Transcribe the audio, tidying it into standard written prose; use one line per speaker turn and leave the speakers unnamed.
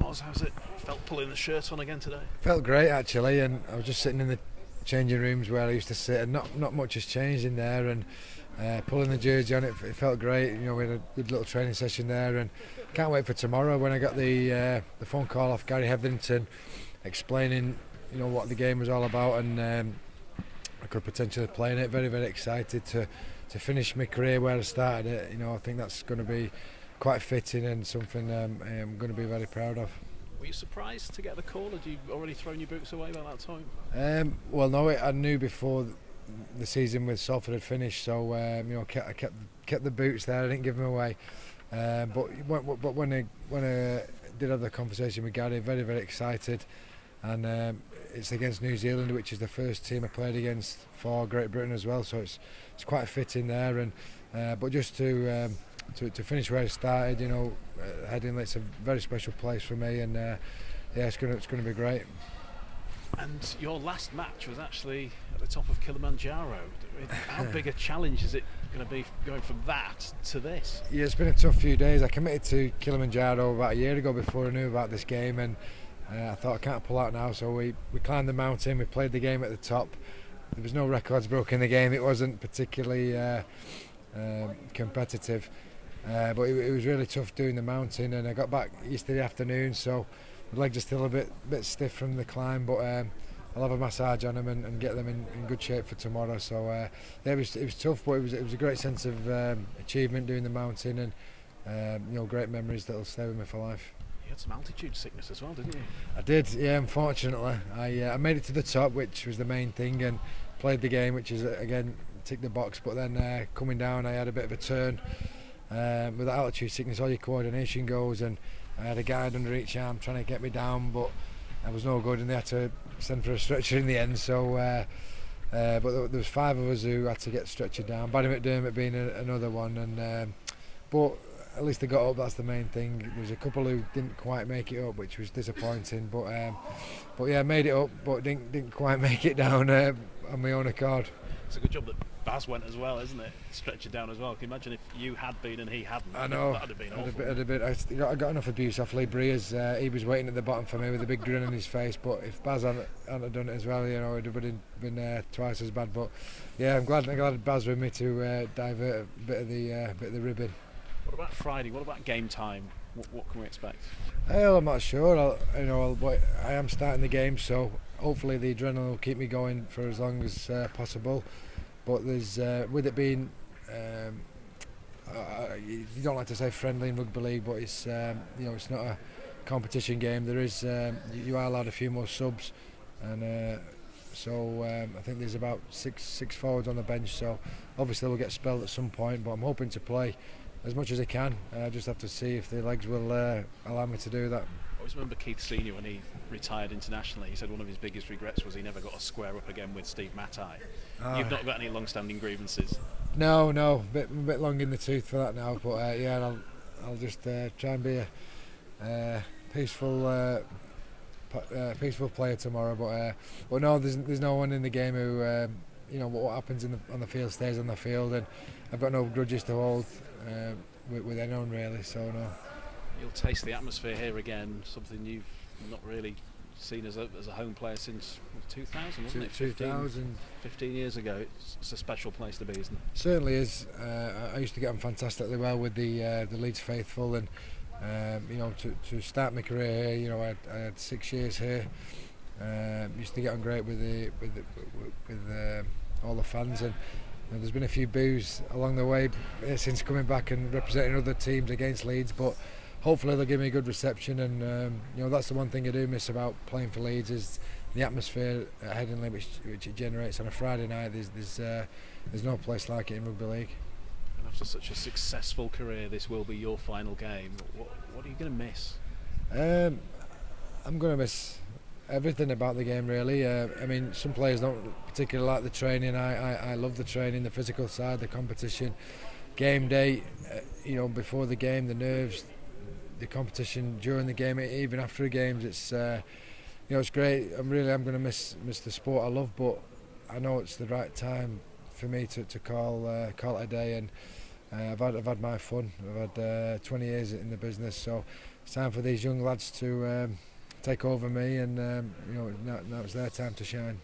was. How's it felt pulling the shirt on again today?
Felt great actually, and I was just sitting in the changing rooms where I used to sit, and not much has changed in there, and pulling the jersey on, it felt great. You know, we had a good little training session there, and can't wait for tomorrow when I got the phone call off Gary Hetherington explaining, you know, what the game was all about, and I could potentially play in it. Very, very excited to finish my career where I started it. You know, I think that's going to be quite fitting and something I'm going to be very proud of.
Were you surprised to get the call? Had you already thrown your boots away by that time?
Well, no, I knew before the season with Salford had finished, so you know, I kept the boots there. I didn't give them away. But when I did have the conversation with Gary, very, very excited, and it's against New Zealand, which is the first team I played against for Great Britain as well. So it's quite fitting there, and but just to finish where I started, you know, Headingley, it's a very special place for me, and yeah, it's going to be great.
And your last match was actually at the top of Kilimanjaro. How big a challenge is it going to be going from that to this?
Yeah, it's been a tough few days. I committed to Kilimanjaro about a year ago before I knew about this game, and I thought I can't pull out now, so we climbed the mountain, we played the game at the top. There was no records broken in the game. It wasn't particularly competitive, but it was really tough doing the mountain, and I got back yesterday afternoon, so my legs are still a bit stiff from the climb, but I'll have a massage on them and get them in good shape for tomorrow. So yeah, it was tough, but it was a great sense of achievement doing the mountain, and you know, great memories that'll stay with me for life.
You had some altitude sickness as well, didn't you?
I did, yeah. Unfortunately, I made it to the top, which was the main thing, and played the game, which is again ticked the box. But then coming down, I had a bit of a turn with the altitude sickness. All your coordination goes, and I had a guide under each arm trying to get me down, but I was no good, and they had to send for a stretcher in the end. So, but there was 5 of us who had to get stretchered down. Barry McDermott being another one, and but at least they got up. That's the main thing. There was a couple who didn't quite make it up, which was disappointing. But yeah, made it up, but didn't quite make it down on my own accord.
It's a good job that Baz went as well, isn't it? Stretchered down as well. Can you imagine if you had been and he hadn't?
I know.
That'd have been awful.
I got enough abuse off Lee Breers. He was waiting at the bottom for me with a big grin on his face. But if Baz hadn't done it as well, you know, it would have been twice as bad. But yeah, I'm glad Baz with me to divert a bit of the ribbon.
What about Friday? What about game time? What can we expect?
Well, I'm not sure. I am starting the game, so hopefully the adrenaline will keep me going for as long as possible. But there's with it being, you don't like to say friendly in rugby league, but it's you know, it's not a competition game. There is you are allowed a few more subs, and so I think there's about six forwards on the bench. So obviously we'll get spelled at some point, but I'm hoping to play as much as I can. I just have to see if the legs will allow me to do that.
I always remember Keith Senior when he retired internationally. He said one of his biggest regrets was he never got to square up again with Steve Matai. You've not got any long-standing grievances?
No, bit long in the tooth for that now. But yeah, I'll just try and be a peaceful player tomorrow. But no, there's no one in the game who you know, what happens on the field stays on the field, and I've got no grudges to hold with anyone really. So no.
You'll taste the atmosphere here again, something you've not really seen as a home player since 2000, wasn't it? 15 years ago. It's a special place to be, isn't it?
Certainly is. I used to get on fantastically well with the Leeds faithful, and you know, to start my career here, you know, I had 6 years here. Used to get on great with all the fans, and there's been a few boos along the way since coming back and representing other teams against Leeds, but hopefully they'll give me a good reception, and you know, that's the one thing I do miss about playing for Leeds is the atmosphere at Headingley, which it generates on a Friday night. There's no place like it in rugby league.
And after such a successful career, this will be your final game. What are you going to miss?
I'm going to miss everything about the game really. I mean, some players don't particularly like the training. I love the training, the physical side, the competition. Game day, you know, before the game, the nerves, the competition during the game, even after the games, it's you know, it's great. I'm going to miss the sport I love, but I know it's the right time for me to call it a day, and I've had my fun. I've had 20 years in the business, so it's time for these young lads to take over me, and now it's their time to shine.